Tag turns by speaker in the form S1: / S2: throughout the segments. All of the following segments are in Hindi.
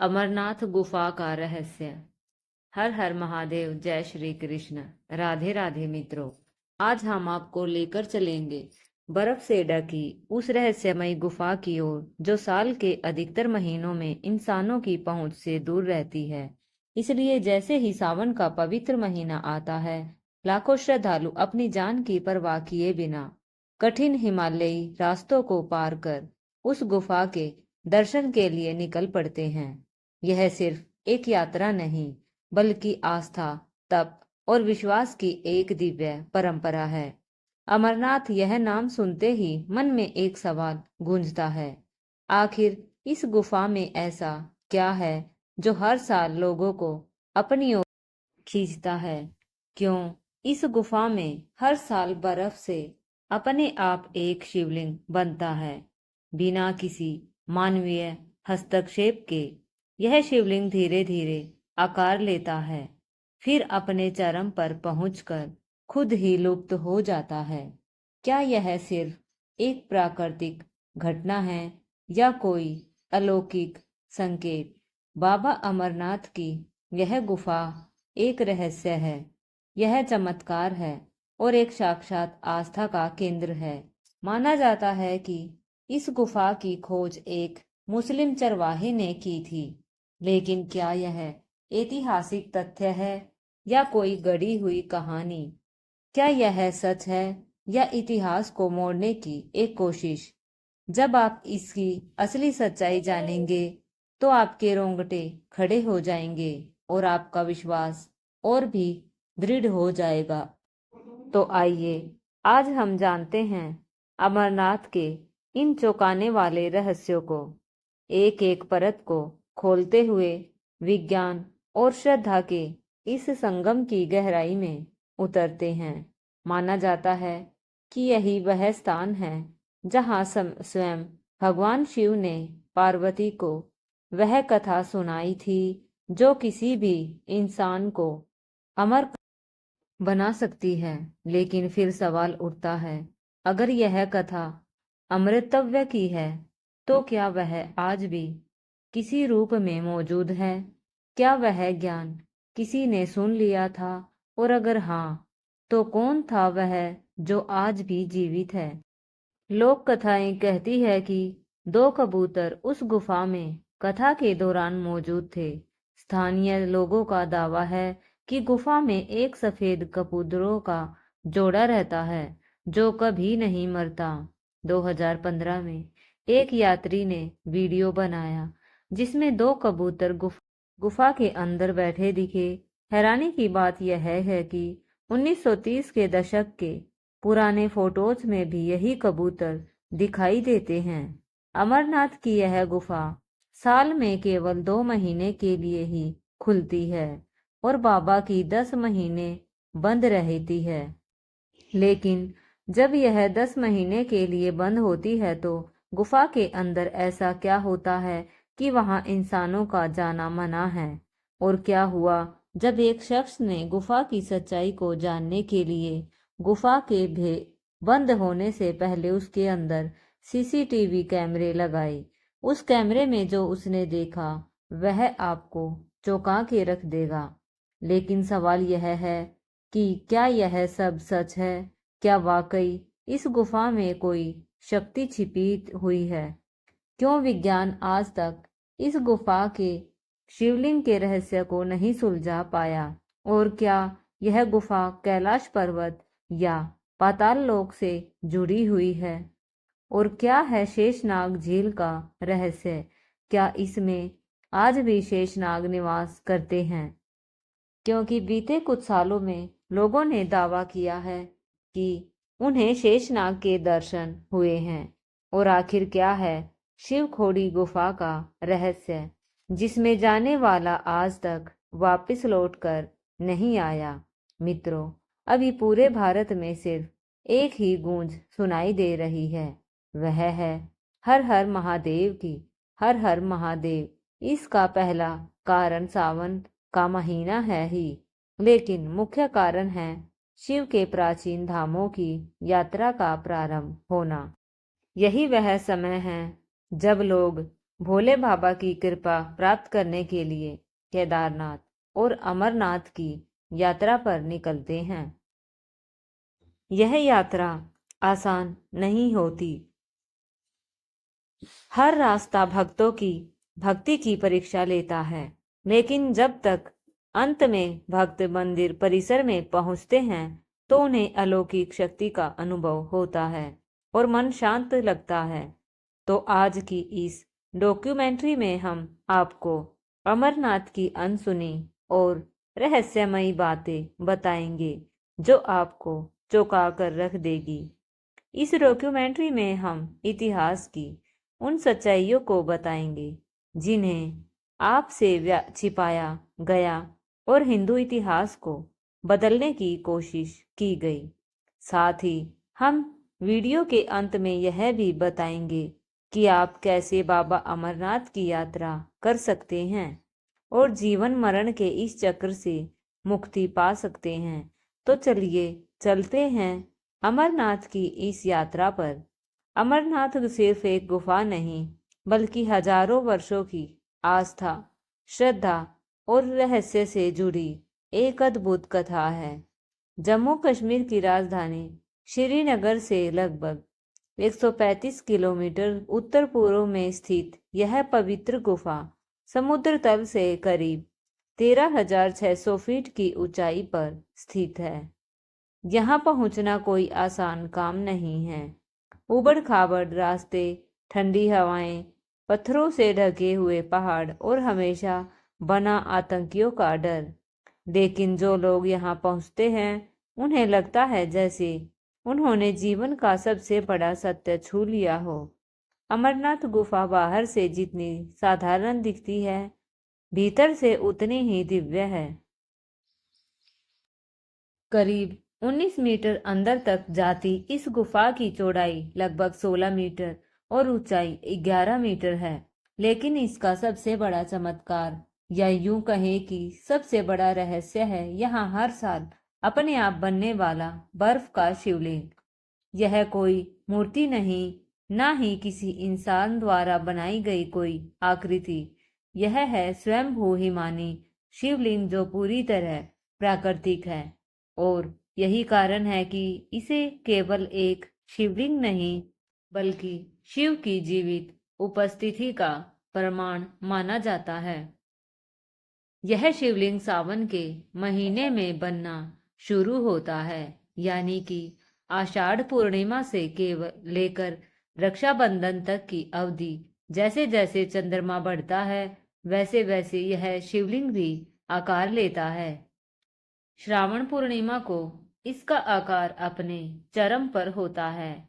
S1: अमरनाथ गुफा का रहस्य। हर हर महादेव, जय श्री कृष्ण। राधे राधे मित्रों, आज हम आपको लेकर चलेंगे बर्फ से ढकी उस रहस्यमयी गुफा की ओर जो साल के अधिकतर महीनों में इंसानों की पहुंच से दूर रहती है। इसलिए जैसे ही सावन का पवित्र महीना आता है, लाखों श्रद्धालु अपनी जान की परवाह किए बिना कठिन हिमालयी रास्तों को पार कर उस गुफा के दर्शन के लिए निकल पड़ते हैं। यह सिर्फ एक यात्रा नहीं, बल्कि आस्था, तप और विश्वास की एक दिव्य परंपरा है। अमरनाथ यह नाम सुनते ही मन में एक सवाल गूंजता है। आखिर इस गुफा में ऐसा क्या है जो हर साल लोगों को अपनी ओर खींचता है? क्यों इस गुफा में हर साल बर्फ से अपने आप एक शिवलिंग बनता है, बिना किसी मानवीय हस्तक्षेप के? यह शिवलिंग धीरे धीरे आकार लेता है, फिर अपने चरम पर पहुंचकर खुद ही लुप्त हो जाता है। क्या यह सिर्फ एक प्राकृतिक घटना है या कोई अलौकिक संकेत? बाबा अमरनाथ की यह गुफा एक रहस्य है, यह चमत्कार है और एक साक्षात आस्था का केंद्र है। माना जाता है कि इस गुफा की खोज एक मुस्लिम चरवाहे ने की थी, लेकिन क्या यह ऐतिहासिक तथ्य है या कोई गढ़ी हुई कहानी? क्या यह सच है या इतिहास को मोड़ने की एक कोशिश? जब आप इसकी असली सच्चाई जानेंगे तो आपके रोंगटे खड़े हो जाएंगे और आपका विश्वास और भी दृढ़ हो जाएगा। तो आइए आज हम जानते हैं अमरनाथ के इन चौंकाने वाले रहस्यों को। एक एक परत को खोलते हुए विज्ञान और श्रद्धा के इस संगम की गहराई में उतरते हैं। माना जाता है कि यही वह स्थान है जहां स्वयं भगवान शिव ने पार्वती को वह कथा सुनाई थी जो किसी भी इंसान को अमर बना सकती है। लेकिन फिर सवाल उठता है, अगर यह कथा अमृतव्य की है तो क्या वह आज भी किसी रूप में मौजूद है? क्या वह ज्ञान किसी ने सुन लिया था, और अगर हाँ तो कौन था वह जो आज भी जीवित है? लोक कथाएं कहती है कि दो कबूतर उस गुफा में कथा के दौरान मौजूद थे। स्थानीय लोगों का दावा है कि गुफा में एक सफेद कबूतरों का जोड़ा रहता है जो कभी नहीं मरता। 2015 में एक यात्री ने वीडियो बनाया जिसमें दो कबूतर गुफा के अंदर बैठे दिखे। हैरानी की बात यह है कि 1930 के दशक के पुराने फोटोज में भी यही कबूतर दिखाई देते हैं। अमरनाथ की यह गुफा साल में केवल 2 महीने के लिए ही खुलती है और बाबा की 10 महीने बंद रहती है। लेकिन जब यह 10 महीने के लिए बंद होती है तो गुफा के अंदर ऐसा क्या होता है कि वहां इंसानों का जाना मना है? और क्या हुआ जब एक शख्स ने गुफा की सच्चाई को जानने के लिए गुफा के बंद होने से पहले उसके अंदर सीसीटीवी कैमरे लगाए? उस कैमरे में जो उसने देखा वह आपको चौंका के रख देगा। लेकिन सवाल यह है कि क्या यह सब सच है? क्या वाकई इस गुफा में कोई शक्ति छिपी हुई है? क्यों विज्ञान आज तक इस गुफा के शिवलिंग के रहस्य को नहीं सुलझा पाया? और क्या यह गुफा कैलाश पर्वत या पाताल लोक से जुड़ी हुई है? और क्या है शेषनाग झील का रहस्य? क्या इसमें आज भी शेषनाग निवास करते हैं? क्योंकि बीते कुछ सालों में लोगों ने दावा किया है कि उन्हें शेषनाग के दर्शन हुए हैं। और आखिर क्या है शिवखोड़ी गुफा का रहस्य जिसमें जाने वाला आज तक वापस लौटकर नहीं आया? मित्रों, अभी पूरे भारत में सिर्फ एक ही गूंज सुनाई दे रही है, वह है हर हर महादेव की। हर हर महादेव इसका पहला कारण सावन का महीना है ही, लेकिन मुख्य कारण है शिव के प्राचीन धामों की यात्रा का प्रारंभ होना। यही वह समय है जब लोग भोले बाबा की कृपा प्राप्त करने के लिए केदारनाथ और अमरनाथ की यात्रा पर निकलते हैं। यह यात्रा आसान नहीं होती। हर रास्ता भक्तों की भक्ति की परीक्षा लेता है, लेकिन जब तक अंत में भक्त मंदिर परिसर में पहुंचते हैं तो उन्हें अलौकिक शक्ति का अनुभव होता है और मन शांत लगता है। तो आज की इस डॉक्यूमेंट्री में हम आपको अमरनाथ की अनसुनी और रहस्यमयी बातें बताएंगे जो आपको चौंका कर रख देगी। इस डॉक्यूमेंट्री में हम इतिहास की उन सच्चाइयों को बताएंगे जिन्हें आपसे छिपाया गया और हिंदू इतिहास को बदलने की कोशिश की गई। साथ ही हम वीडियो के अंत में यह भी बताएंगे कि आप कैसे बाबा अमरनाथ की यात्रा कर सकते हैं और जीवन मरण के इस चक्र से मुक्ति पा सकते हैं। तो चलिए चलते हैं अमरनाथ की इस यात्रा पर। अमरनाथ सिर्फ एक गुफा नहीं, बल्कि हजारों वर्षों की आस्था, श्रद्धा और रहस्य से जुड़ी एक अद्भुत कथा है। जम्मू कश्मीर की राजधानी श्रीनगर से लगभग 135 किलोमीटर उत्तर पूर्व में स्थित यह पवित्र गुफा समुद्र तल से करीब 13,600 फीट की ऊंचाई पर स्थित है। यहाँ पहुंचना कोई आसान काम नहीं है। उबड़ खाबड़ रास्ते, ठंडी हवाएं, पत्थरों से ढके हुए पहाड़ और हमेशा बना आतंकियों का डर। लेकिन जो लोग यहाँ पहुंचते हैं उन्हें लगता है जैसे उन्होंने जीवन का सबसे बड़ा सत्य छू लिया हो। अमरनाथ गुफा बाहर से जितनी साधारण दिखती है, भीतर से उतनी ही दिव्य है। करीब 19 मीटर अंदर तक जाती इस गुफा की चौड़ाई लगभग 16 मीटर और ऊंचाई 11 मीटर है। लेकिन इसका सबसे बड़ा चमत्कार, या यूं कहें कि सबसे बड़ा रहस्य है यहाँ हर साल अपने आप बनने वाला बर्फ का शिवलिंग। यह कोई मूर्ति नहीं, ना ही किसी इंसान द्वारा बनाई गई कोई आकृति। यह है स्वयंभू हिमानी शिवलिंग जो पूरी तरह प्राकृतिक है। और यही कारण है कि इसे केवल एक शिवलिंग नहीं, बल्कि शिव की जीवित उपस्थिति का प्रमाण माना जाता है। यह शिवलिंग सावन के महीने में बनना शुरू होता है, यानी कि आषाढ़ पूर्णिमा से केवल लेकर रक्षाबंधन तक की अवधि। जैसे जैसे चंद्रमा बढ़ता है वैसे वैसे यह शिवलिंग भी आकार लेता है। श्रावण पूर्णिमा को इसका आकार अपने चरम पर होता है,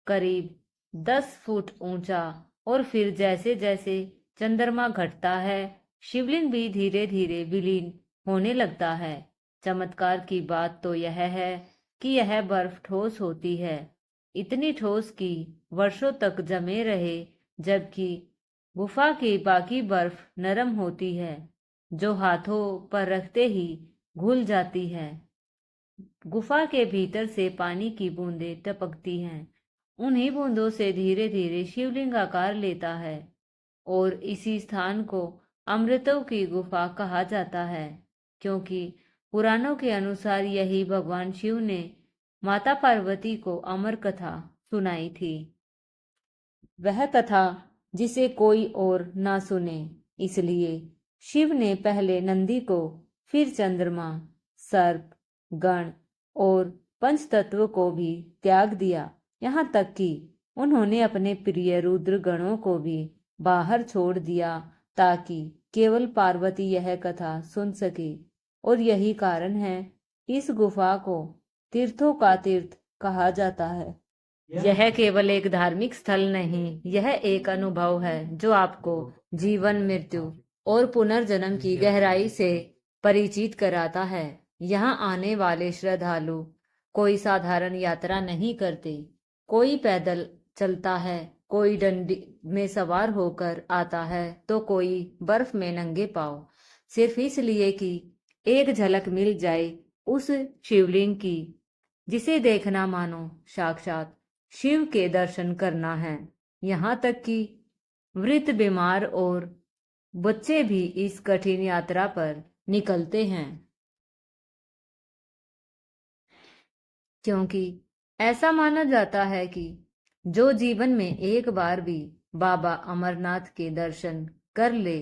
S1: करीब 10 फुट ऊंचा। और फिर जैसे जैसे चंद्रमा घटता है, शिवलिंग भी धीरे धीरे विलीन होने लगता है। चमत्कार की बात तो यह है कि यह बर्फ ठोस होती है, इतनी ठोस कि वर्षों तक जमे रहे, जबकि गुफा की बाकी बर्फ नरम होती है, जो हाथों पर रखते ही घुल जाती है। गुफा के भीतर से पानी की बूंदें टपकती हैं। उन्हीं बूंदों से धीरे धीरे शिवलिंग आकार लेता है और इसी स्थान को अमृतों की गुफा कहा जाता है, क्योंकि पुराणों के अनुसार यही भगवान शिव ने माता पार्वती को अमर कथा सुनाई थी। वह कथा जिसे कोई और ना सुने, इसलिए शिव ने पहले नंदी को, फिर चंद्रमा, सर्प, गण और पंचतत्व को भी त्याग दिया। यहाँ तक कि उन्होंने अपने प्रिय रुद्र गणों को भी बाहर छोड़ दिया, ताकि केवल पार्वती यह कथा सुन सके। और यही कारण है इस गुफा को तीर्थों का तीर्थ कहा जाता है। यह केवल एक धार्मिक स्थल नहीं, यह एक अनुभव है जो आपको जीवन, मृत्यु और पुनर्जन्म की गहराई से परिचित कराता है। यहाँ आने वाले श्रद्धालु कोई साधारण यात्रा नहीं करते। कोई पैदल चलता है, कोई डंडी में सवार होकर आता है, तो कोई बर्फ में नंगे पांव, सिर्फ इसलिए कि एक झलक मिल जाए उस शिवलिंग की, जिसे देखना मानो साक्षात शिव के दर्शन करना है। यहाँ तक कि वृद्ध, बीमार और बच्चे भी इस कठिन यात्रा पर निकलते हैं, क्योंकि ऐसा माना जाता है कि जो जीवन में एक बार भी बाबा अमरनाथ के दर्शन कर ले,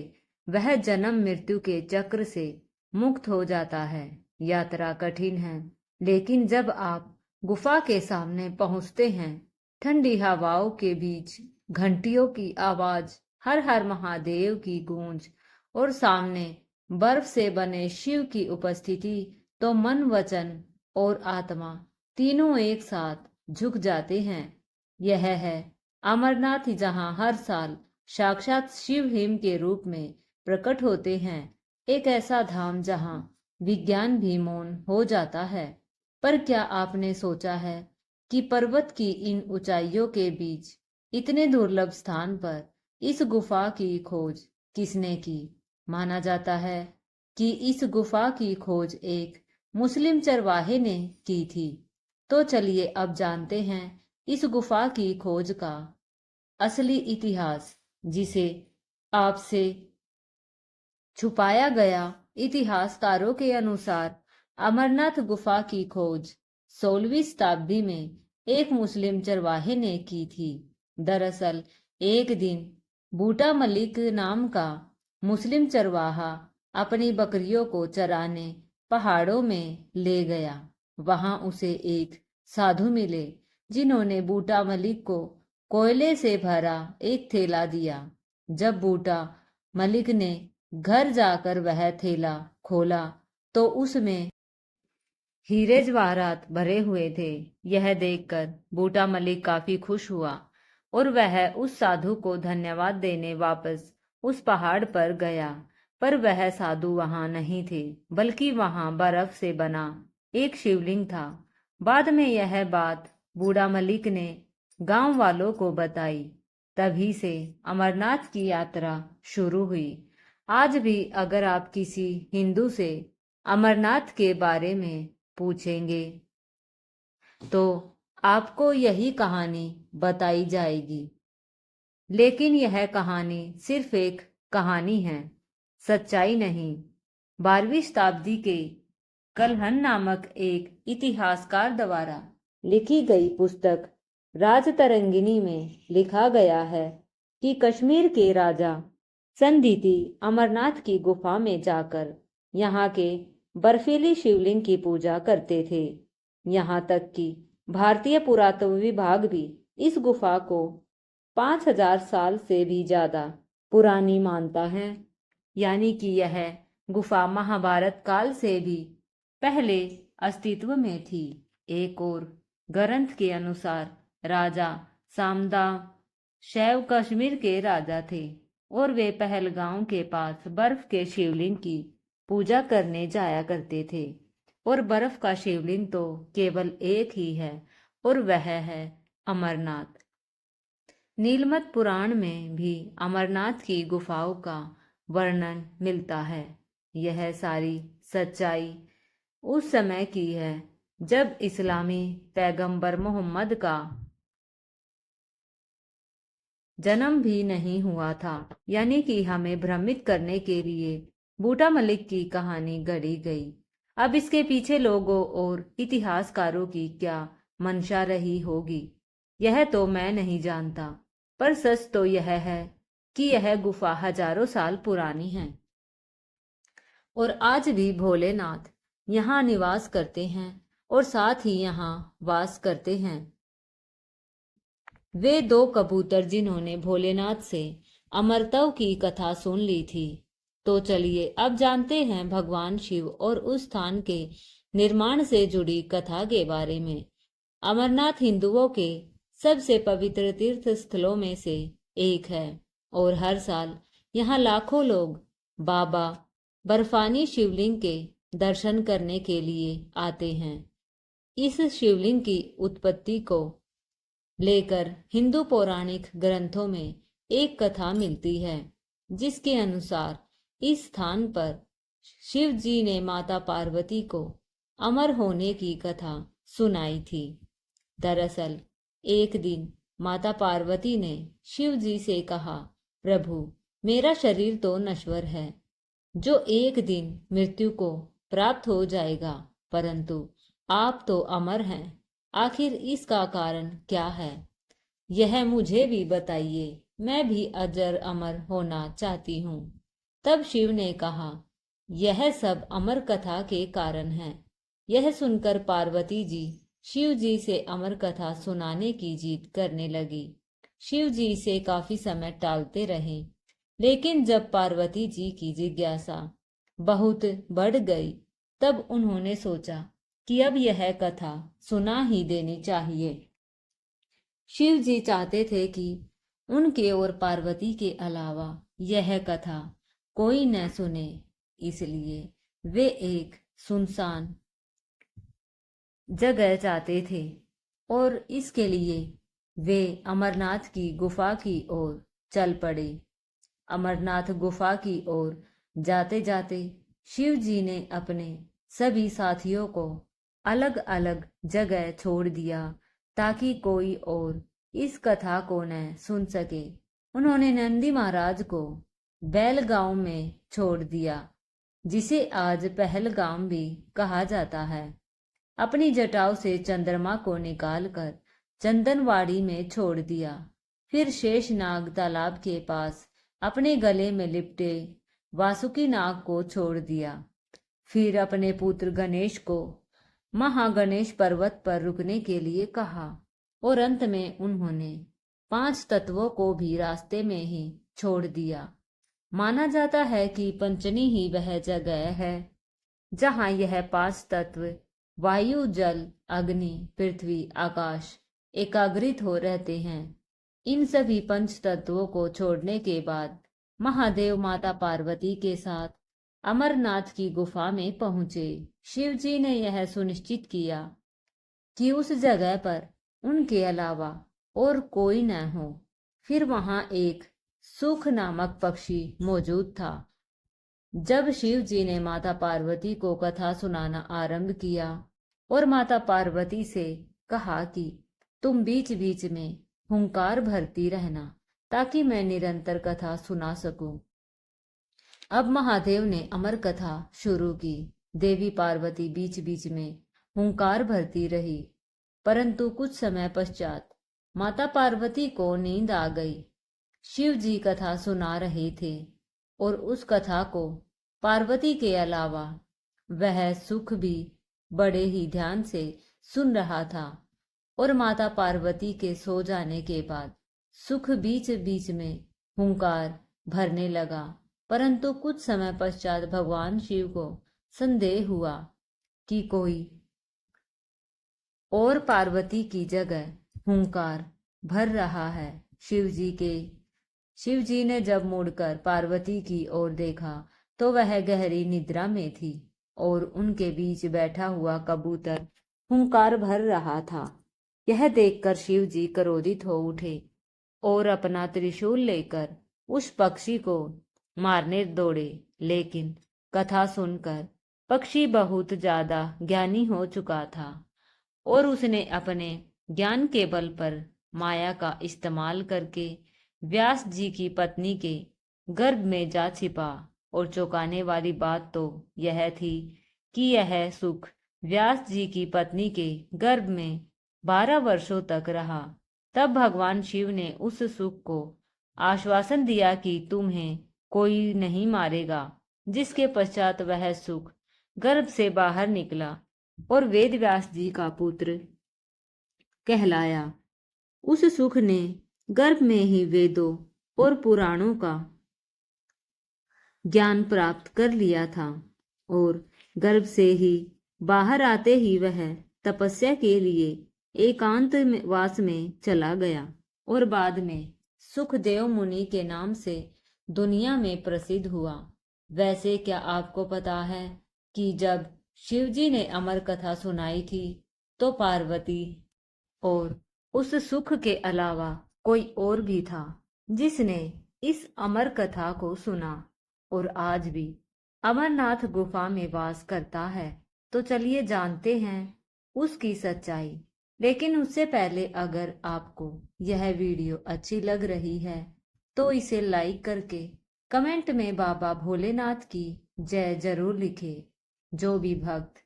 S1: वह जन्म मृत्यु के चक्र से मुक्त हो जाता है। यात्रा कठिन है, लेकिन जब आप गुफा के सामने पहुंचते हैं, ठंडी हवाओं के बीच घंटियों की आवाज, हर हर महादेव की गूंज और सामने बर्फ से बने शिव की उपस्थिति, तो मन, वचन और आत्मा तीनों एक साथ झुक जाते हैं। यह है अमरनाथ, जहां हर साल साक्षात शिव हिम के रूप में प्रकट होते हैं। एक ऐसा धाम जहां विज्ञान भी मौन हो जाता है। पर क्या आपने सोचा है कि पर्वत की इन ऊंचाइयों के बीच, इतने दुर्लभ स्थान पर इस गुफा की खोज किसने की? माना जाता है कि इस गुफा की खोज एक मुस्लिम चरवाहे ने की थी। तो चलिए अब जानते हैं इस गुफा की खोज का असली इतिहास, जिसे आपसे छुपाया गया। इतिहासकारों के अनुसार अमरनाथ गुफा की खोज 16वीं शताब्दी में एक मुस्लिम चरवाहे ने की थी। दरअसल एक दिन बूटा मलिक नाम का मुस्लिम चरवाहा अपनी बकरियों को चराने पहाड़ों में ले गया। वहां उसे एक साधु मिले, जिन्होंने बूटा मलिक को कोयले से भरा एक थैला दिया। जब बूटा मलिक ने घर जाकर वह थैला खोला, तो उसमें हीरे जवाहरात भरे हुए थे। यह देखकर बूटा मलिक काफी खुश हुआ और वह उस साधु को धन्यवाद देने वापस उस पहाड़ पर गया। पर वह साधु वहां नहीं थे, बल्कि वहां बर्फ से बना एक शिवलिंग था। बाद में यह बात बूढ़ा मलिक ने गांव वालों को बताई। तभी से अमरनाथ की यात्रा शुरू हुई। आज भी अगर आप किसी हिंदू से अमरनाथ के बारे में पूछेंगे, तो आपको यही कहानी बताई जाएगी। लेकिन यह कहानी सिर्फ एक कहानी है, सच्चाई नहीं। 12वीं शताब्दी के कल्हन नामक एक इतिहासकार द्वारा लिखी गई पुस्तक राजतरंगिणी में लिखा गया है कि कश्मीर के राजा संदिति अमरनाथ की गुफा में जाकर यहाँ के बर्फीली शिवलिंग की पूजा करते थे। यहाँ तक कि भारतीय पुरातत्व विभाग भी इस गुफा को 5000 साल से भी ज्यादा पुरानी मानता है। यानी कि यह गुफा महाभारत काल से भी पहले अस्तित्व में थी। एक और ग्रंथ के अनुसार राजा सामदाव शैव कश्मीर के राजा थे और वे पहलगांव के पास बर्फ के शिवलिंग की पूजा करने जाया करते थे। और बर्फ का शिवलिंग तो केवल एक ही है, और वह है अमरनाथ। नीलमत पुराण में भी अमरनाथ की गुफाओं का वर्णन मिलता है। यह सारी सच्चाई उस समय की है जब इस्लामी पैगंबर मोहम्मद का जन्म भी नहीं हुआ था। यानी कि हमें भ्रमित करने के लिए बूटा मलिक की कहानी गढ़ी गई। अब इसके पीछे लोगों और इतिहासकारों की क्या मंशा रही होगी, यह तो मैं नहीं जानता। पर सच तो यह है कि यह गुफा हजारों साल पुरानी है और आज भी भोलेनाथ यहाँ निवास करते हैं और साथ ही यहाँ वास करते हैं। वे दो कबूतर जिन्होंने भोलेनाथ से अमरत्व की कथा सुन ली थी। तो चलिए अब जानते हैं भगवान शिव और उस स्थान के निर्माण से जुड़ी कथा के बारे में। अमरनाथ हिंदुओं के सबसे पवित्र तीर्थ स्थलों में से एक है और हर साल यहाँ लाखों लोग बाबा बर्फानी शिवलिंग के दर्शन करने के लिए आते हैं। इस शिवलिंग की उत्पत्ति को लेकर हिंदू पौराणिक ग्रंथों में एक कथा मिलती है, जिसके अनुसार इस स्थान पर शिव जी ने माता पार्वती को अमर होने की कथा सुनाई थी। दरअसल एक दिन माता पार्वती ने शिव जी से कहा, प्रभु, मेरा शरीर तो नश्वर है, जो एक दिन मृत्यु को प्राप्त हो जाएगा, परंतु आप तो अमर हैं। आखिर इसका कारण क्या है? यह मुझे भी बताइए, मैं भी अजर अमर होना चाहती हूँ। तब शिव ने कहा, यह सब अमर कथा के कारण है। यह सुनकर पार्वती जी शिव जी से अमर कथा सुनाने की जिद करने लगी। शिव जी इसे काफी समय टालते रहे, लेकिन जब पार्वती जी की जिज्ञासा बहुत बढ़ गई, तब उन्होंने सोचा कि अब यह कथा सुना ही देनी चाहिए। शिव जी चाहते थे कि उनके और पार्वती के अलावा यह कथा कोई न सुने, इसलिए वे एक सुनसान जगह चाहते थे और इसके लिए वे अमरनाथ की गुफा की ओर चल पड़े। अमरनाथ गुफा की ओर जाते जाते शिव जी ने अपने सभी साथियों को अलग अलग जगह छोड़ दिया ताकि कोई और इस कथा को न सुन सके। उन्होंने नंदी महाराज को बैलगांव में छोड़ दिया, जिसे आज पहलगाम भी कहा जाता है। अपनी जटाओं से चंद्रमा को निकालकर चंदनवाड़ी में छोड़ दिया। फिर शेषनाग तालाब के पास अपने गले में लिपटे वासुकी नाग को छोड़ दिया। फिर अपने पुत्र गणेश को महागणेश पर्वत पर रुकने के लिए कहा और अंत में उन्होंने 5 तत्वों को भी रास्ते में ही छोड़ दिया। माना जाता है कि पंचनी ही वह जगह है जहाँ यह 5 तत्व वायु, जल, अग्नि, पृथ्वी, आकाश एकाग्रित हो रहते हैं। इन सभी पंच तत्वों को छोड़ने के बाद महादेव माता पार्वती के साथ अमरनाथ की गुफा में पहुंचे। शिव जी ने यह सुनिश्चित किया कि उस जगह पर उनके अलावा और कोई न हो। फिर वहां एक सुख नामक पक्षी मौजूद था। जब शिव जी ने माता पार्वती को कथा सुनाना आरंभ किया और माता पार्वती से कहा कि तुम बीच बीच में हुंकार भरती रहना ताकि मैं निरंतर कथा सुना सकूं। अब महादेव ने अमर कथा शुरू की। देवी पार्वती बीच बीच में हुंकार भरती रही, परंतु कुछ समय पश्चात माता पार्वती को नींद आ गई। शिव जी कथा सुना रहे थे और उस कथा को पार्वती के अलावा वह सुख भी बड़े ही ध्यान से सुन रहा था। और माता पार्वती के सो जाने के बाद सुख बीच बीच में हुंकार भरने लगा, परंतु कुछ समय पश्चात भगवान शिव को संदेह हुआ कि कोई और पार्वती की जगह हुंकार भर रहा है। शिव जी ने जब मुड़कर पार्वती की ओर देखा तो वह गहरी निद्रा में थी और उनके बीच बैठा हुआ कबूतर हुंकार भर रहा था। यह देखकर शिव जी क्रोधित हो उठे और अपना त्रिशूल लेकर उस पक्षी को मारने दौड़े, लेकिन कथा सुनकर पक्षी बहुत ज्यादा ज्ञानी हो चुका था और उसने अपने ज्ञान के बल पर माया का इस्तेमाल करके व्यास जी की पत्नी के गर्भ में जा छिपा। और चौंकाने वाली बात तो यह थी कि यह सुख व्यास जी की पत्नी के गर्भ में 12 वर्षों तक रहा। तब भगवान शिव ने उस सुख को आश्वासन दिया कि तुम्हें कोई नहीं मारेगा, जिसके पश्चात वह सुख गर्भ से बाहर निकला और वेद व्यास जी का पुत्र कहलाया। उस सुख ने गर्भ में ही वेदों और पुराणों का ज्ञान प्राप्त कर लिया था और गर्भ से ही बाहर आते ही वह तपस्या के लिए एकांतवास में चला गया और बाद में सुखदेव मुनि के नाम से दुनिया में प्रसिद्ध हुआ। वैसे क्या आपको पता है कि जब शिव जी ने अमर कथा सुनाई थी तो पार्वती और उस सुख के अलावा कोई और भी था जिसने इस अमर कथा को सुना और आज भी अमरनाथ गुफा में वास करता है। तो चलिए जानते हैं उसकी सच्चाई। लेकिन उससे पहले अगर आपको यह वीडियो अच्छी लग रही है तो इसे लाइक करके कमेंट में बाबा भोलेनाथ की जय जरूर लिखे। जो भी भक्त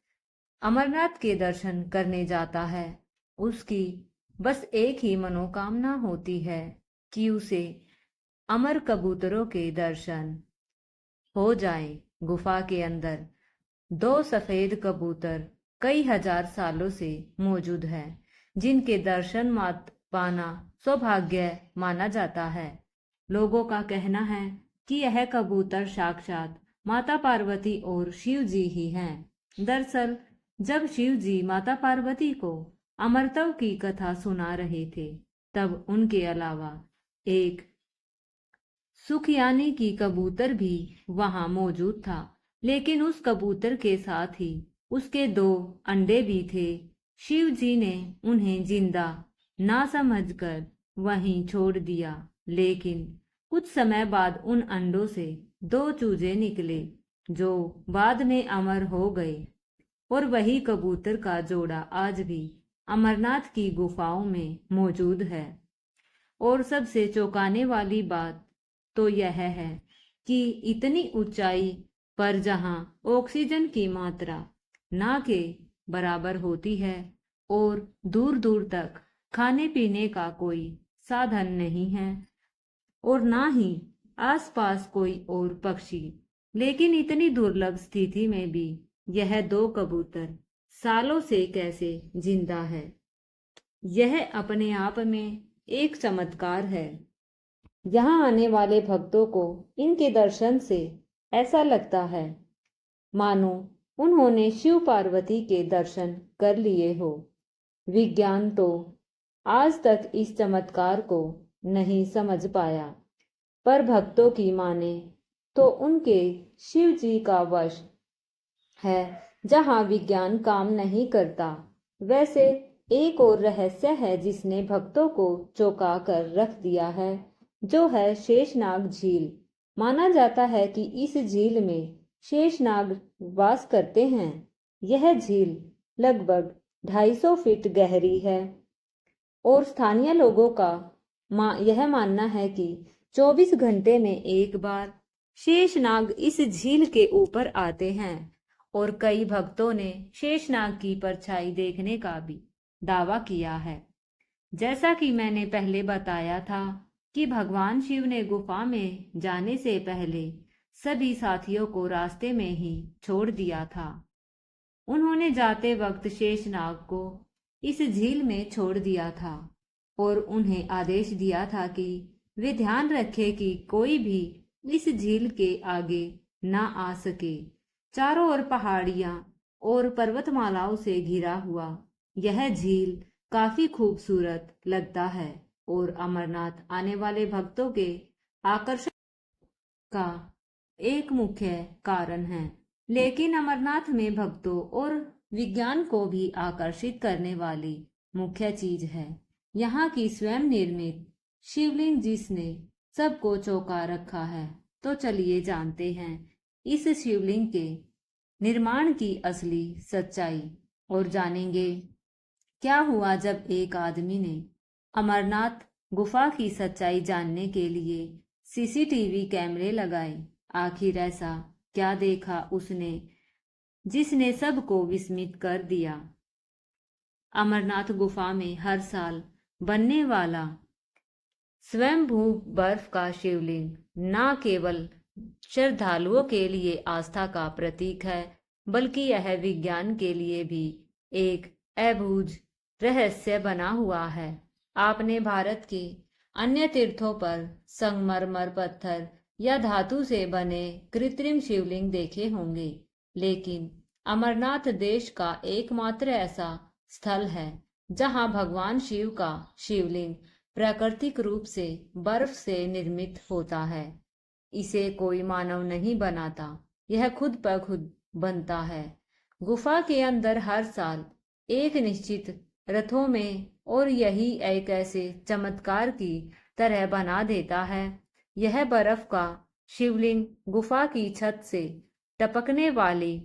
S1: अमरनाथ के दर्शन करने जाता है उसकी बस एक ही मनोकामना होती है कि उसे अमर कबूतरों के दर्शन हो जाए। गुफा के अंदर दो सफेद कबूतर कई हजार सालों से मौजूद है, जिनके दर्शन मात पाना सौभाग्य माना जाता है। लोगों का कहना है कि यह कबूतर साक्षात माता पार्वती और शिव जी ही हैं। दरअसल जब शिव जी माता पार्वती को अमरत्व की कथा सुना रहे थे तब उनके अलावा एक सुखयानी की कबूतर भी वहां मौजूद था, लेकिन उस कबूतर के साथ ही उसके दो अंडे भी थे। शिव जी ने उन्हें जिंदा ना समझकर वहीं छोड़ दिया, लेकिन कुछ समय बाद उन अंडों से दो चूजे निकले जो बाद में अमर हो गए। और वही कबूतर का जोड़ा आज भी अमरनाथ की गुफाओं में मौजूद है। और सबसे चौंकाने वाली बात तो यह है कि इतनी ऊंचाई पर जहां ऑक्सीजन की मात्रा ना के बराबर होती है और दूर दूर तक खाने पीने का कोई साधन नहीं है और ना ही आसपास कोई और पक्षी, लेकिन इतनी दुर्लभ स्थिति में भी यह दो कबूतर सालों से कैसे जिंदा है, यह अपने आप में एक चमत्कार है। यहाँ आने वाले भक्तों को इनके दर्शन से ऐसा लगता है मानो उन्होंने शिव पार्वती के दर्शन कर लिए हो। विज्ञान तो आज तक इस चमत्कार को नहीं समझ पाया, पर भक्तों की माने तो उनके शिव जी का वश है जहाँ विज्ञान काम नहीं करता। वैसे एक और रहस्य है जिसने भक्तों को चौंका कर रख दिया है, जो है शेषनाग झील। माना जाता है कि इस झील में शेषनाग वास करते हैं। यह झील लगभग 250 फीट गहरी है और स्थानीय लोगों का यह मानना है कि 24 घंटे में एक बार शेषनाग इस झील के ऊपर आते हैं और कई भक्तों ने शेषनाग की परछाई देखने का भी दावा किया है। जैसा कि मैंने पहले बताया था कि भगवान शिव ने गुफा में जाने से पहले सभी साथियों को रास्ते में ही छोड़ दिया था। उन्होंने जाते वक्त शेषनाग को इस झील में छोड़ दिया था और उन्हें आदेश दिया था कि वे ध्यान रखें कि कोई भी इस झील के आगे ना आ सके। चारों ओर पहाड़ियां और पर्वतमालाओं से घिरा हुआ यह झील काफी खूबसूरत लगता है और अमरनाथ आने वाले भक्तों के आकर्षण का एक मुख्य कारण है। लेकिन अमरनाथ में भक्तों और विज्ञान को भी आकर्षित करने वाली मुख्य चीज है यहाँ की स्वयं निर्मित शिवलिंग, जिसने सबको चौंका रखा है। तो चलिए जानते हैं इस शिवलिंग के निर्माण की असली सच्चाई और जानेंगे क्या हुआ जब एक आदमी ने अमरनाथ गुफा की सच्चाई जानने के लिए सीसीटीवी कैमरे लगाए। आखिर ऐसा क्या देखा उसने जिसने सबको विस्मित कर दिया। अमरनाथ गुफा में हर साल बनने वाला स्वयंभू बर्फ का शिवलिंग न केवल श्रद्धालुओं के लिए आस्था का प्रतीक है, बल्कि यह विज्ञान के लिए भी एक अबूझ रहस्य बना हुआ है। आपने भारत के अन्य तीर्थों पर संगमरमर पत्थर या धातु से बने कृत्रिम शिवलिंग देखे होंगे, लेकिन अमरनाथ देश का एकमात्र ऐसा स्थल है जहां भगवान शिव का शिवलिंग प्राकृतिक रूप से बर्फ से निर्मित होता है। इसे कोई मानव नहीं बनाता, यह खुद ब खुद बनता है। गुफा के अंदर हर साल एक निश्चित रथों में, और यही एक ऐसे चमत्कार की तरह बना देता है। यह बर्फ का शिवलिंग गुफा की छत से टपकने वाली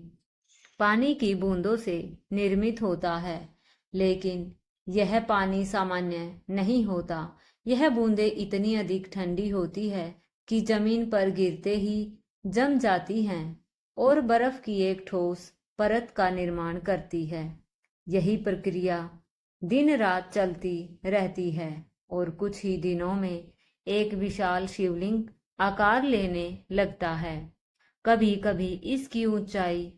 S1: पानी की बूंदों से निर्मित होता है, लेकिन यह पानी सामान्य नहीं होता। यह बूंदें इतनी अधिक ठंडी होती है कि जमीन पर गिरते ही जम जाती हैं और बर्फ की एक ठोस परत का निर्माण करती है। यही प्रक्रिया दिन रात चलती रहती है और कुछ ही दिनों में एक विशाल शिवलिंग आकार लेने लगता है। कभी कभी इसकी ऊंचाई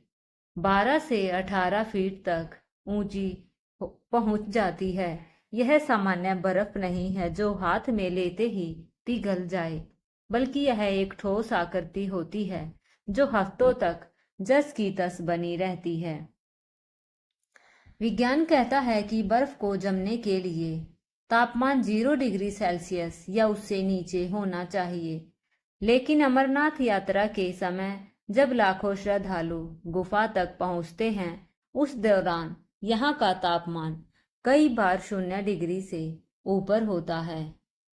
S1: 12 से 18 फीट तक ऊंची पहुंच जाती है। यह सामान्य बर्फ नहीं है जो हाथ में लेते ही पिघल जाए, बल्कि यह एक ठोस आकृति होती है जो हफ्तों तक जस की तस बनी रहती है। विज्ञान कहता है कि बर्फ को जमने के लिए तापमान 0 डिग्री सेल्सियस या उससे नीचे होना चाहिए, लेकिन अमरनाथ यात्रा के समय जब लाखों श्रद्धालु गुफा तक पहुंचते हैं, उस दौरान यहाँ का तापमान कई बार 0 डिग्री से ऊपर होता है।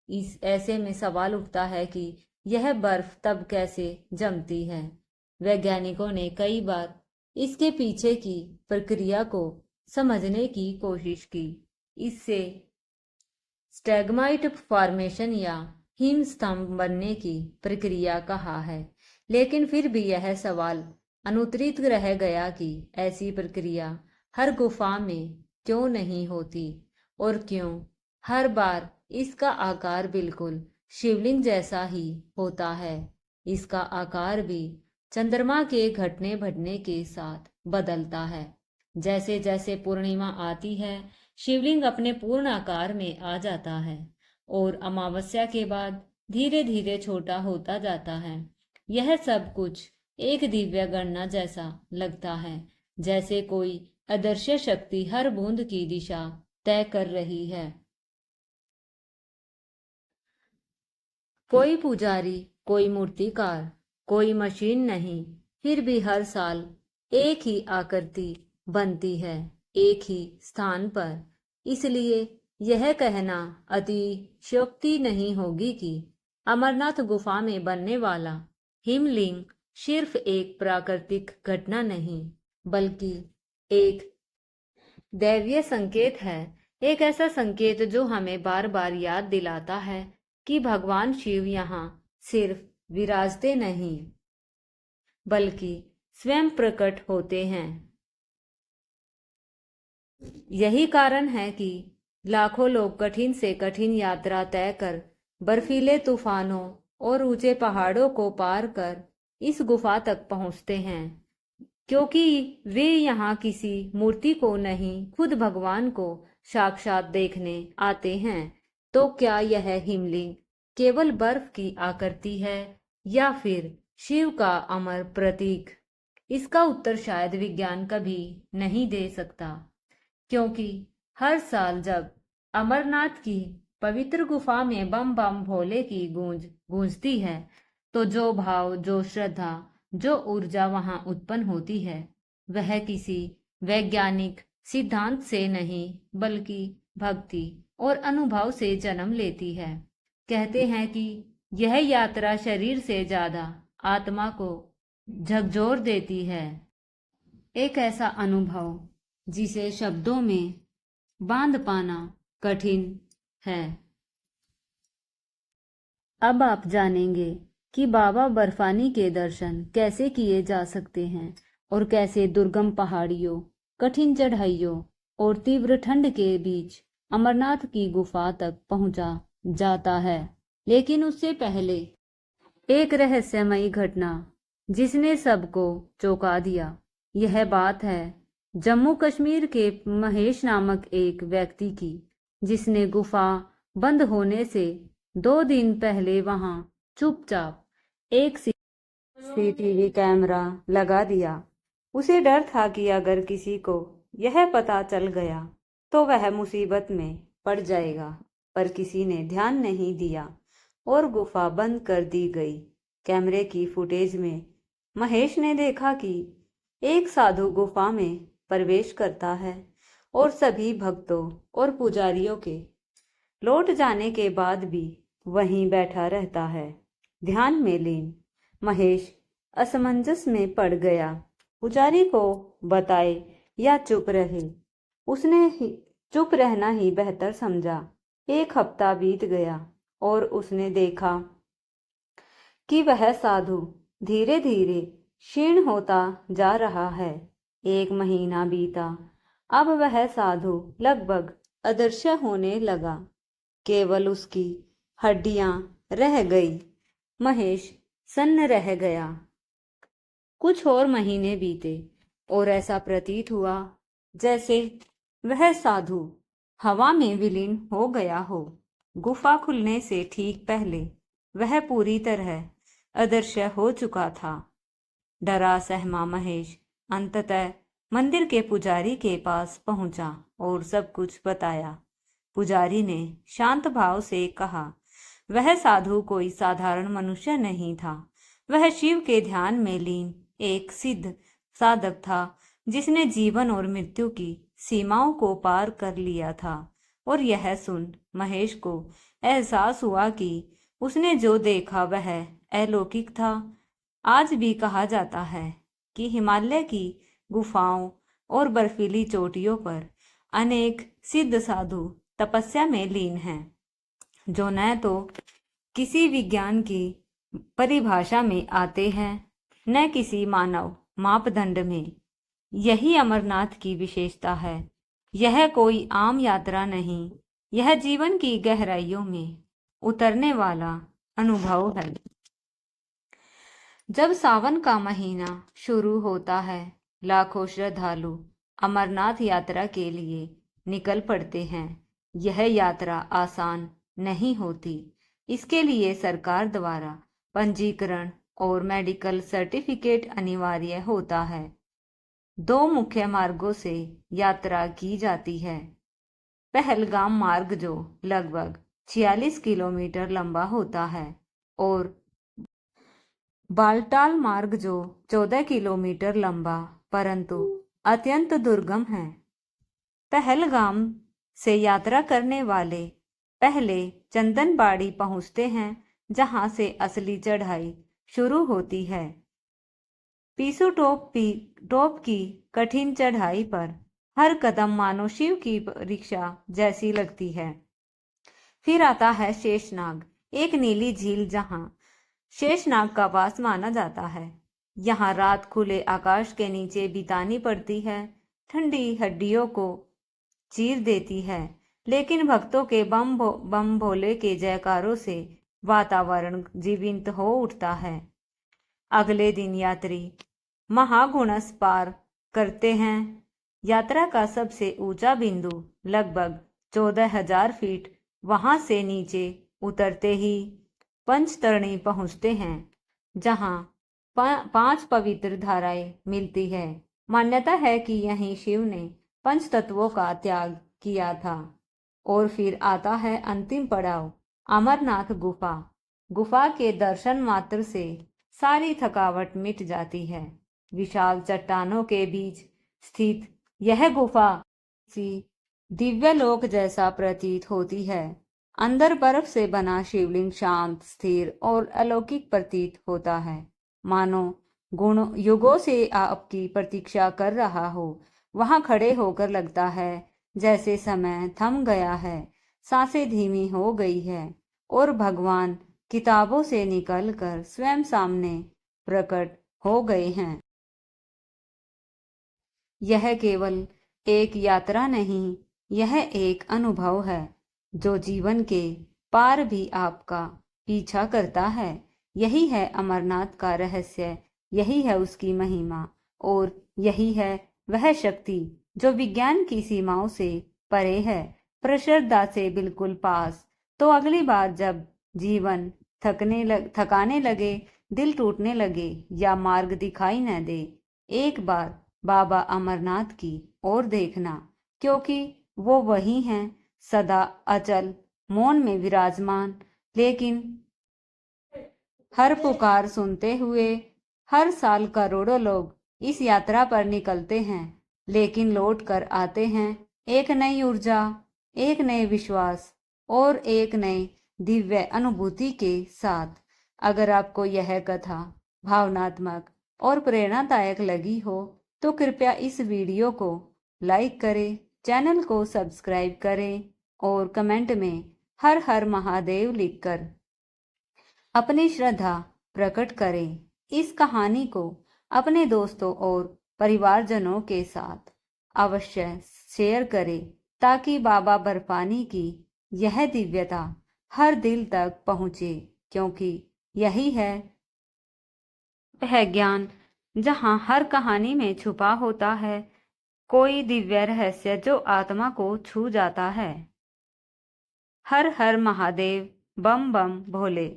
S1: इस ऐसे में सवाल उठता है कि यह बर्फ तब कैसे जमती है। वैज्ञानिकों ने कई बार इसके पीछे की प्रक्रिया को समझने की कोशिश की। इससे स्टैग्माइट फॉर्मेशन या हिमस्तंभ बनने की प्रक्रिया कहा है, लेकिन फिर भी यह सवाल अनुत्तरित रह गया कि ऐसी प्रक्रिया हर गुफा में क्यों नहीं होती और क्यों हर बार इसका आकार बिल्कुल शिवलिंग जैसा ही होता है। इसका आकार भी चंद्रमा के घटने बढ़ने के साथ बदलता है। जैसे जैसे पूर्णिमा आती है, शिवलिंग अपने पूर्ण आकार में आ जाता है और अमावस्या के बाद धीरे धीरे छोटा होता जाता है। यह सब कुछ एक दिव्य गणना जैसा लगता है, जैसे कोई अदृश्य शक्ति हर बूंद की दिशा तय कर रही है। कोई पुजारी, कोई मूर्तिकार, कोई मशीन नहीं, फिर भी हर साल एक ही आकृति बनती है, एक ही स्थान पर। इसलिए यह कहना अतिशयोक्ति नहीं होगी कि अमरनाथ गुफा में बनने वाला हिमलिंग सिर्फ एक प्राकृतिक घटना नहीं, बल्कि एक दैवीय संकेत है। एक ऐसा संकेत जो हमें बार बार याद दिलाता है कि भगवान शिव यहाँ सिर्फ विराजते नहीं, बल्कि स्वयं प्रकट होते हैं। यही कारण है कि लाखों लोग कठिन से कठिन यात्रा तय कर बर्फीले तूफानों और ऊंचे पहाड़ों को पार कर इस गुफा तक पहुंचते हैं, क्योंकि वे यहाँ किसी मूर्ति को नहीं, खुद भगवान को साक्षात देखने आते हैं। तो क्या यह हिमलिंग केवल बर्फ की आकृति है या फिर शिव का अमर प्रतीक? इसका उत्तर शायद विज्ञान कभी नहीं दे सकता, क्योंकि हर साल जब अमरनाथ की पवित्र गुफा में बम बम भोले की गूंज गूंजती है, तो जो भाव, जो श्रद्धा, जो ऊर्जा वहां उत्पन्न होती है, वह किसी वैज्ञानिक सिद्धांत से नहीं, बल्कि भक्ति और अनुभव से जन्म लेती है। कहते हैं कि यह यात्रा शरीर से ज्यादा आत्मा को झकझोर देती है। एक ऐसा अनुभव जिसे शब्दों में बांध पाना कठिन है। अब आप जानेंगे कि बाबा बर्फानी के दर्शन कैसे किए जा सकते हैं और कैसे दुर्गम पहाड़ियों, कठिन चढ़ाइयों और तीव्र ठंड के बीच अमरनाथ की गुफा तक पहुंचा जाता है। लेकिन उससे पहले एक रहस्यमयी घटना जिसने सबको चौंका दिया। यह बात है जम्मू कश्मीर के महेश नामक एक व्यक्ति की, जिसने गुफा बंद होने से 2 दिन पहले वहां चुपचाप एक सीसीटीवी कैमरा लगा दिया। उसे डर था कि अगर किसी को यह पता चल गया तो वह मुसीबत में पड़ जाएगा, पर किसी ने ध्यान नहीं दिया और गुफा बंद कर दी गई। कैमरे की फुटेज में महेश ने देखा कि एक साधु गुफा में प्रवेश करता है और सभी भक्तों और पुजारियों के लौट जाने के बाद भी वहीं बैठा रहता है, ध्यान में लीन। महेश असमंजस में पड़ गया। पुजारी को बताए या चुप रहे, उसने चुप रहना ही बेहतर समझा। एक हफ्ता बीत गया और उसने देखा कि वह साधु धीरे धीरे क्षीण होता जा रहा है। एक महीना बीता। अब वह साधु लगभग अदृश्य होने लगा। केवल उसकी हड्डियां रह गई। महेश सन्न रह गया। कुछ और महीने बीते और ऐसा प्रतीत हुआ जैसे वह साधु हवा में विलीन हो गया हो। गुफा खुलने से ठीक पहले वह पूरी तरह अदृश्य हो चुका था। डरा सहमा महेश अंततः मंदिर के पुजारी के पास पहुंचा और सब कुछ बताया। पुजारी ने शांत भाव से कहा, वह साधु कोई साधारण मनुष्य नहीं था। वह शिव के ध्यान में लीन एक सिद्ध साधक था, जिसने जीवन और मृत्यु की सीमाओं को पार कर लिया था। और यह सुन महेश को एहसास हुआ कि उसने जो देखा वह अलौकिक था। आज भी कहा जाता है कि हिमालय की गुफाओं और बर्फीली चोटियों पर अनेक सिद्ध साधु तपस्या में लीन हैं, जो न तो किसी विज्ञान की परिभाषा में आते हैं न किसी मानव मापदंड में। यही अमरनाथ की विशेषता है। यह कोई आम यात्रा नहीं, यह जीवन की गहराइयों में उतरने वाला अनुभव है। जब सावन का महीना शुरू होता है, लाखों श्रद्धालु अमरनाथ यात्रा के लिए निकल पड़ते हैं। यह यात्रा आसान नहीं होती। इसके लिए सरकार द्वारा पंजीकरण और मेडिकल सर्टिफिकेट अनिवार्य होता है। 2 मुख्य मार्गों से यात्रा की जाती है। पहलगाम मार्ग जो लगभग 46 किलोमीटर लंबा होता है और बालटाल मार्ग जो 14 किलोमीटर लंबा परंतु अत्यंत दुर्गम है। पहलगाम से यात्रा करने वाले पहले चंदनबाड़ी पहुंचते हैं, जहां से असली चढ़ाई शुरू होती है। पीसू टॉप की कठिन चढ़ाई पर हर कदम मानो शिव की परीक्षा जैसी लगती है। फिर आता है शेषनाग, एक नीली झील जहां शेषनाग का वास माना जाता है। यहाँ रात खुले आकाश के नीचे बितानी पड़ती है। ठंडी हड्डियों को चीर देती है, लेकिन भक्तों के बम भोले के जयकारों से वातावरण जीवंत हो उठता है। अगले दिन यात्री महागुणस पार करते हैं। यात्रा का सबसे ऊंचा बिंदु लगभग 14,000 फीट। वहां से नीचे उतरते ही पंचतरणी पहुंचते हैं, जहां 5 पवित्र धाराएं मिलती है। मान्यता है कि यहीं शिव ने 5 तत्वों का त्याग किया था। और फिर आता है अंतिम पड़ाव, अमरनाथ गुफा। गुफा के दर्शन मात्र से सारी थकावट मिट जाती है। विशाल चट्टानों के बीच स्थित यह गुफा सी दिव्य लोक जैसा प्रतीत होती है। अंदर बर्फ से बना शिवलिंग शांत, स्थिर और अलौकिक प्रतीत होता है, मानो गुण युगों से आपकी प्रतीक्षा कर रहा हो। वहां खड़े होकर लगता है जैसे समय थम गया है, सांसें धीमी हो गई है और भगवान किताबों से निकलकर स्वयं सामने प्रकट हो गए हैं। यह केवल एक यात्रा नहीं, यह एक अनुभव है जो जीवन के पार भी आपका पीछा करता है। यही है अमरनाथ का रहस्य, यही है उसकी महिमा और यही है वह शक्ति जो विज्ञान की सीमाओं से परे है, प्रश्रद्धा से बिल्कुल पास। तो अगली बार जब जीवन थकाने लगे, दिल टूटने लगे या मार्ग दिखाई न दे, एक बार बाबा अमरनाथ की ओर देखना, क्योंकि वो वही हैं, सदा अचल मौन में विराजमान, लेकिन हर पुकार सुनते हुए। हर साल करोड़ों लोग इस यात्रा पर निकलते हैं, लेकिन लौट कर आते हैं एक नई ऊर्जा, एक नए विश्वास और एक नए दिव्य अनुभूति के साथ। अगर आपको यह कथा भावनात्मक और प्रेरणादायक लगी हो तो कृपया इस वीडियो को लाइक करें, चैनल को सब्सक्राइब करें और कमेंट में हर हर महादेव लिखकर अपनी श्रद्धा प्रकट करें। इस कहानी को अपने दोस्तों और परिवारजनों के साथ अवश्य शेयर करें ताकि बाबा बर्फानी की यह दिव्यता हर दिल तक पहुँचे, क्योंकि यही है वह ज्ञान जहाँ हर कहानी में छुपा होता है कोई दिव्य रहस्य जो आत्मा को छू जाता है। हर हर महादेव, बम बम भोले।